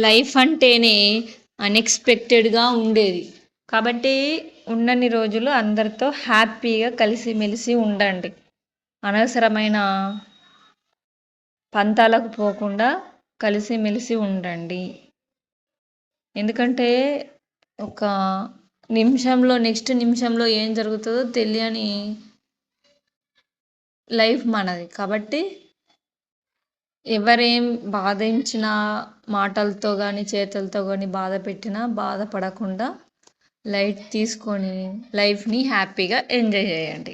Life అంటేనే అన్ఎక్స్పెక్టెడ్గా ఉండేది. కాబట్టి ఉన్నన్ని రోజులు అందరితో హ్యాపీగా కలిసిమెలిసి ఉండండి. అనవసరమైన పంతాలకు పోకుండా కలిసిమెలిసి ఉండండి. ఎందుకంటే ఒక నిమిషంలో నెక్స్ట్ నిమిషంలో ఏం జరుగుతుందో తెలియని లైఫ్ మనది. కాబట్టి ఎవరేం బాధించిన మాటలతో కానీ చేతులతో కానీ బాధ పెట్టినా బాధపడకుండా లైట్ తీసుకొని లైఫ్ని హ్యాపీగా ఎంజాయ్ చేయండి.